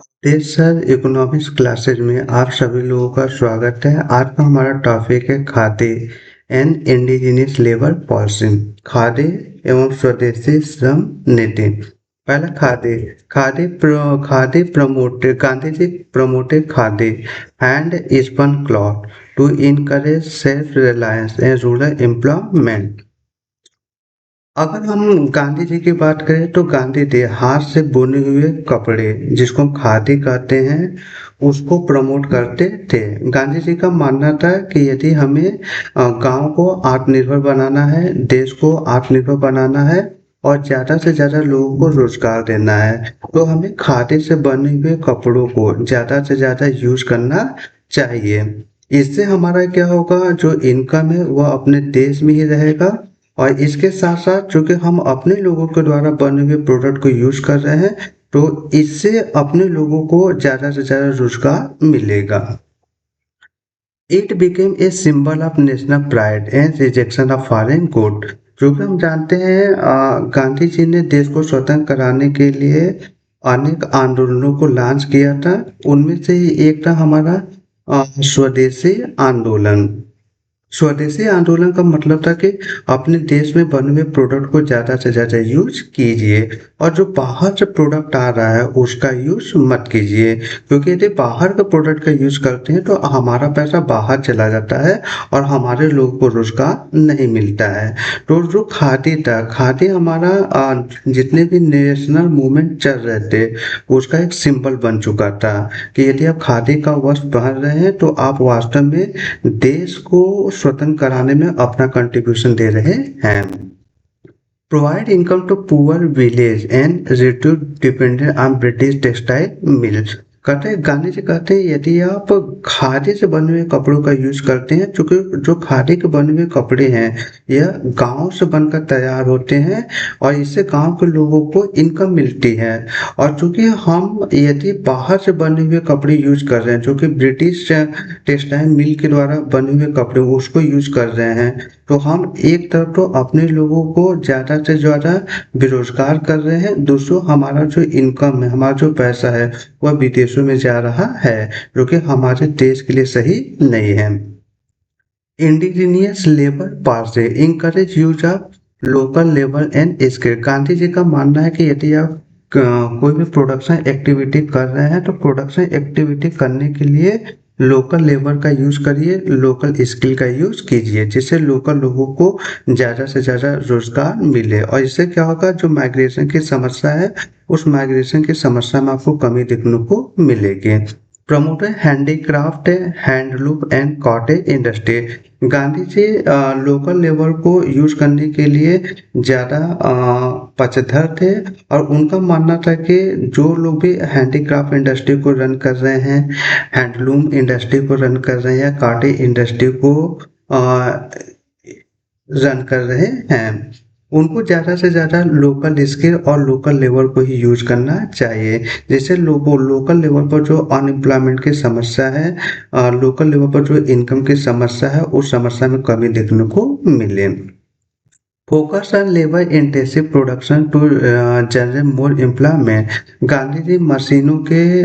Sir economics classes में आप सभी लोगों का स्वागत है। आज का हमारा टॉपिक है खाद्य एंड इंडिजिनियस लेबर पॉलिसी, खाद्य एवं स्वदेशी श्रम नीति। पहला खाद्य खाद्य खाद्य प्रमोटेड गांधी जी प्रमोटेड खाद्य hand spun cloth to encourage self reliance and rural employment. अगर हम गांधी जी की बात करें तो गांधी जी हाथ से बुने हुए कपड़े जिसको हम खादी कहते हैं उसको प्रमोट करते थे। गांधी जी का मानना था कि यदि हमें गांव को आत्मनिर्भर बनाना है, देश को आत्मनिर्भर बनाना है और ज़्यादा से ज़्यादा लोगों को रोजगार देना है तो हमें खादी से बने हुए कपड़ों को ज़्यादा से ज़्यादा यूज करना चाहिए। इससे हमारा क्या होगा, जो इनकम है वह अपने देश में ही रहेगा और इसके साथ साथ चूंकि हम अपने लोगों के द्वारा बने हुए प्रोडक्ट को यूज कर रहे हैं तो इससे अपने लोगों को ज्यादा से ज्यादा रोजगार मिलेगा। It became a symbol of national pride and rejection of foreign good. जो कि हम जानते हैं गांधी जी ने देश को स्वतंत्र कराने के लिए अनेक आंदोलनों को लॉन्च किया था। उनमें से ही एक था हमारा स्वदेशी आंदोलन। स्वदेशी आंदोलन का मतलब था कि अपने देश में बने हुए प्रोडक्ट को ज़्यादा से ज़्यादा यूज कीजिए और जो बाहर से प्रोडक्ट आ रहा है उसका यूज मत कीजिए, क्योंकि यदि बाहर के प्रोडक्ट का यूज करते हैं तो हमारा पैसा बाहर चला जाता है और हमारे लोगों को रोजगार नहीं मिलता है। तो जो खादी था, खादी हमारा जितने भी नेशनल मूवमेंट चल रहे थे उसका एक सिंबल बन चुका था कि यदि आप खादी का वस्त्र पहन रहे हैं तो आप वास्तव में देश को स्वतंत्र कराने में अपना कंट्रीब्यूशन दे रहे हैं। Provide income to poor village and reduce dependent on British textile mills. कहते हैं गांधी जी कहते हैं यदि आप खादी से बने हुए कपड़ों का यूज करते हैं, क्योंकि जो खादी के बने हुए कपड़े हैं यह गांव से बनकर तैयार होते हैं और इससे गांव के लोगों को इनकम मिलती है। और चूंकि हम यदि बाहर से बने हुए कपड़े यूज कर रहे हैं जो कि ब्रिटिश टेक्सटाइल मिल के द्वारा बने हुए कपड़े उसको यूज कर रहे हैं तो हम एक तरफ तो अपने लोगों को ज़्यादा से ज़्यादा बेरोजगार कर रहे हैं, दूसरों हमारा जो इनकम है, हमारा जो पैसा है वह विदेशों में जा रहा है जो कि हमारे देश के लिए सही नहीं है। Indigenous labour policy encourage use of local labour and skill. Gandhi ji का मानना है कि यदि आप कोई भी प्रोडक्शन एक्टिविटी कर रहे हैं तो प्रोडक्शन एक्टिविटी करने के लिए लोकल लेबर का यूज करिए, लोकल स्किल का यूज कीजिए जिससे लोकल लोगों को ज़्यादा से ज़्यादा रोजगार मिले। और इससे क्या होगा, जो माइग्रेशन की समस्या है उस माइग्रेशन की समस्या में आपको कमी देखने को मिलेगी। Promoter handicraft handloom and cottage industry. Gandhi ji local labour को यूज करने के लिए ज़्यादा पक्षधर थे और उनका मानना था कि जो लोग भी हैंडीक्राफ्ट इंडस्ट्री को रन कर रहे हैं, हैंडलूम इंडस्ट्री को रन कर रहे हैं, कॉटेज इंडस्ट्री को रन कर रहे हैं, उनको ज़्यादा से ज़्यादा लोकल स्किल और लोकल लेबर को ही यूज करना चाहिए जिससे लोगों लोकल लेबर पर जो अनएम्प्लॉयमेंट की समस्या है, लोकल लेबर पर जो इनकम की समस्या है उस समस्या में कमी देखने को मिले। Focus on labour intensive production to generate more employment. Gandhi ji मशीनों के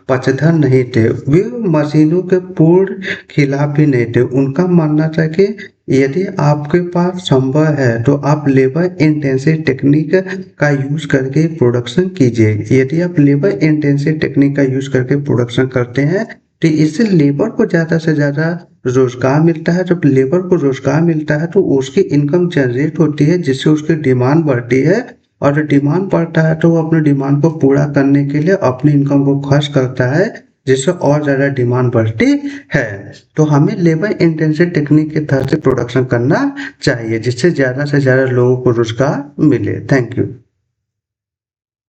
पक्षधर नहीं थे, वे मशीनों के पूर्ण खिलाफ भी नहीं थे। उनका मानना था कि यदि आपके पास संभव है तो आप लेबर इंटेंसिव टेक्निक का यूज करके प्रोडक्शन कीजिए। यदि आप लेबर इंटेंसिव टेक्निक का यूज करके प्रोडक्शन करते हैं तो इससे लेबर को ज़्यादा से ज़्यादा रोजगार मिलता है। जब लेबर को रोजगार मिलता है तो उसकी इनकम जनरेट होती है जिससे उसकी डिमांड बढ़ती है और जब डिमांड बढ़ता है तो वो अपने डिमांड को पूरा करने के लिए अपनी इनकम को खर्च करता है जिससे और ज़्यादा डिमांड बढ़ती है। तो हमें लेबर इंटेंसिव टेक्निक के तहत से प्रोडक्शन करना चाहिए जिससे ज़्यादा से ज़्यादा लोगों को रोजगार मिले। Thank you.